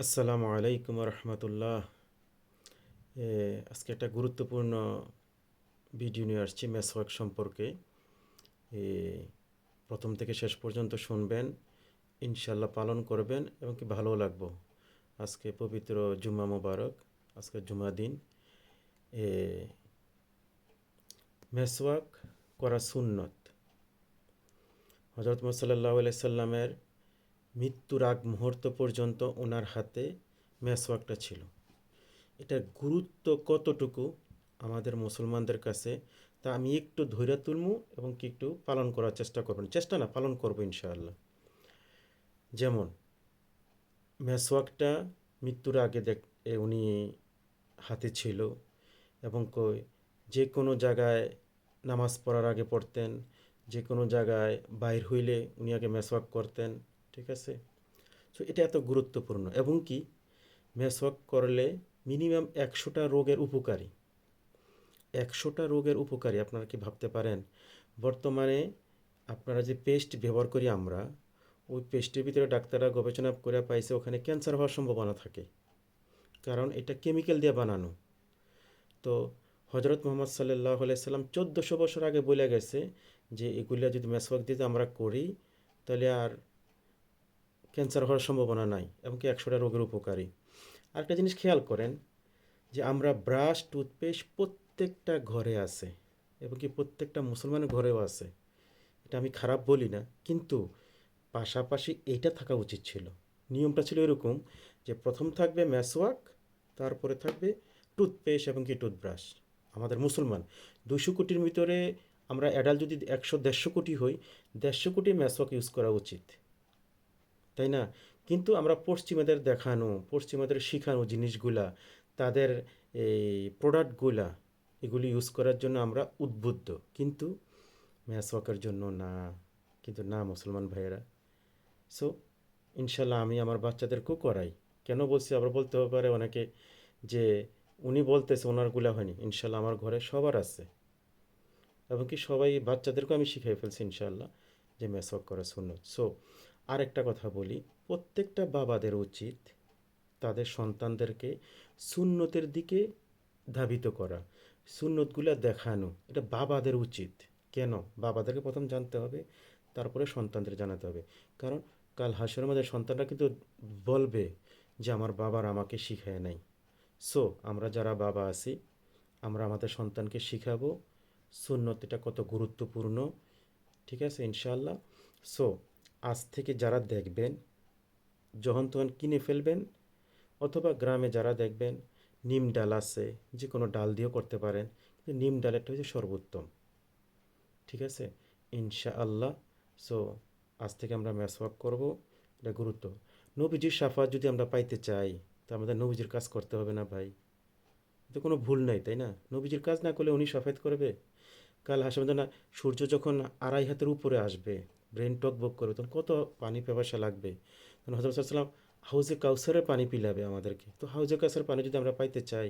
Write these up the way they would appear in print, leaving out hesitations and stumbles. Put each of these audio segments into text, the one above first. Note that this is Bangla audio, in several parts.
আসসালামু আলাইকুম রহমতুল্লাহ। আজকে একটা গুরুত্বপূর্ণ ভিডিও নিয়ে আসছি মেসওয়াক সম্পর্কে। এ, প্রথম থেকে শেষ পর্যন্ত শুনবেন, ইনশাল্লাহ পালন করবেন এবং কি ভালো লাগবো। আজকে পবিত্র জুম্মা মোবারক, আজকে জুমা দিন। এ, মেসওয়াক করা সুন্নত। হজরত মুহাম্মদ সাল্লাল্লাহু আলাইহি সাল্লামের মৃত্যুর আগ মুহূর্ত পর্যন্ত ওনার হাতে মেসওয়াকটা ছিল। এটার গুরুত্ব কতটুকু আমাদের মুসলমানদের কাছে তা আমি একটু ধৈর্য তুলমু এবং কি একটু পালন করার চেষ্টা করবেন, চেষ্টা না পালন করবো ইনশাআল্লাহ। যেমন মেসওয়াকটা মৃত্যুর আগে উনি হাতে ছিল এবং যে কোনো জায়গায় নামাজ পড়ার আগে পড়তেন, যে কোনো জায়গায় বাইর হইলে উনি আগে মেসওয়াক করতেন। ঠিক আছে, তো এটা এত গুরুত্বপূর্ণ এবং কি মেসওয়াক করলে মিনিমাম 100টা রোগের উপকারী। 100টা রোগের উপকারী আপনারা কি ভাবতে পারেন? বর্তমানে আপনারা যে পেস্ট ব্যবহার করি আমরা, ওই পেস্টের ভিতরে ডাক্তাররা গবেষণা করে পাইছে ওখানে ক্যান্সার হওয়ার সম্ভাবনা থাকে, কারণ এটা কেমিক্যাল দিয়ে বানানো। তো হজরত মোহাম্মদ সাল্লাল্লাহু আলাইহি সাল্লাম 1400 বছর আগে বলে গেছে যে এগুলা যদি মেসওয়াক দিয়ে আমরা করি তাহলে আর ক্যান্সার হওয়ার সম্ভাবনা নাই এবং কি 100টা রোগের উপকারী। আরেকটা জিনিস খেয়াল করেন যে আমরা ব্রাশ টুথপেস্ট প্রত্যেকটা ঘরে আছে এবং কি প্রত্যেকটা মুসলমানের ঘরেও আছে। এটা আমি খারাপ বলি না, কিন্তু পাশাপাশি এইটা থাকা উচিত ছিল। নিয়মটা ছিল এরকম যে প্রথম থাকবে মেসওয়াক, তারপরে থাকবে টুথপেস্ট এবং কি টুথব্রাশ। আমাদের মুসলমান 200 কোটির ভিতরে আমরা অ্যাডাল্ট যদি 100-150 কোটি হই, 150 কোটি মেসওয়াক ইউজ করা উচিত, তাই না? কিন্তু আমরা পশ্চিমাদের দেখানো, পশ্চিমাদের শেখানো জিনিসগুলা, তাদের এই প্রোডাক্টগুলা, এগুলি ইউজ করার জন্য আমরা উদ্বুদ্ধ, কিন্তু মেসওয়াকের জন্য না। কিন্তু না মুসলমান ভাইয়েরা। সো ইনশাল্লাহ আমি আমার বাচ্চাদেরকেও করাই। কেন বলছি, আবার বলতে পারে অনেকে যে উনি বলতেছে ওনারগুলা হয়নি। ইনশাল্লাহ আমার ঘরে সবার আছে এবং কি সবাই বাচ্চাদেরকেও আমি শিখাই ফেলছি ইনশাল্লাহ যে মেসওয়াক করা সুন্নত। সো আর একটা কথা বলি, প্রত্যেকটা বাবাদের উচিত তাদের সন্তানদেরকে সুন্নতের দিকে ধাবিত করা, সুন্নতগুলা দেখানো। এটা বাবাদের উচিত। কেন? বাবাদেরকে প্রথম জানতে হবে, তারপরে সন্তানদের জানাতে হবে। কারণ কাল হাসরের মধ্যে সন্তানরা কিন্তু বলবে যে আমার বাবার আমাকে শিখায় নাই। সো আমরা যারা বাবা আছি, আমরা আমাদের সন্তানকে শিখাবো সুন্নত এটা কত গুরুত্বপূর্ণ। ঠিক আছে ইনশাআল্লাহ। সো আজ থেকে যারা দেখবেন, যখন তখন কিনে ফেলবেন, অথবা গ্রামে যারা দেখবেন নিম ডাল আছে, যে কোনো ডাল দিয়েও করতে পারেন, কিন্তু নিম ডালেরটা হচ্ছে সর্বোত্তম। ঠিক আছে ইনশাআল্লাহ। সো আজ থেকে আমরা মেসওয়াক করব, এটা গুরুত্ব। নবীজির শাফাত যদি আমরা পাইতে চাই, তা আমাদের নবীজির কাজ করতে হবে না ভাই? তো কোনো ভুল নাই, তাই না? নবীজির কাজ না করলে উনি শাফাত করবে? কাল হাসবে না, সূর্য যখন 2.5 হাতের উপরে আসবে, ব্রেন টক বক করবে, তখন কত পানি পেপাসা লাগবে। তখন হজরত সাল্লাম হাউজে কাউসারের পানি পিলাবে আমাদেরকে। তো হাউজে কাউসারের পানি যদি আমরা পাইতে চাই,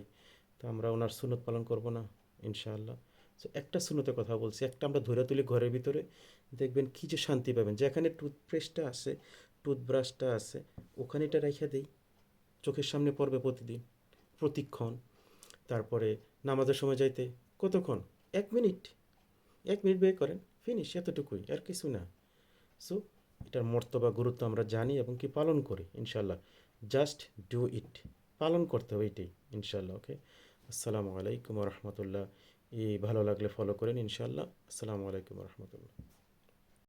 তো আমরা ওনার সুন্নত পালন করব না ইনশাআল্লাহ? তো একটা সুন্নতের কথা বলছি, একটা আমরা ধরে তুলি ঘরের ভিতরে, দেখবেন কী যে শান্তি পাবেন। যেখানে টুথপেস্টটা আছে, টুথব্রাশটা আছে, ওখানে এটা রেখে দেই, চোখের সামনে পড়বে প্রতিদিন, প্রতিক্ষণ। তারপরে নামাজের সময় যাইতে কতক্ষণ? 1 মিনিট, 1 মিনিট ব্যয় করেন, ফিনিশ, এতটুকুই, আর কিছু না। সো এটার মর্তবা গুরুত্ব আমরা জানি এবং কি পালন করি ইনশাল্লাহ। জাস্ট ডু ইট, পালন করতে হবে এটাই ইনশাল্লাহ। ওকে, আসসালামু আলাইকুম রহমতুল্লাহ। এই ভালো লাগলে ফলো করেন ইনশাল্লাহ। আসসালামু আলাইকুম রহমতুল্লাহ।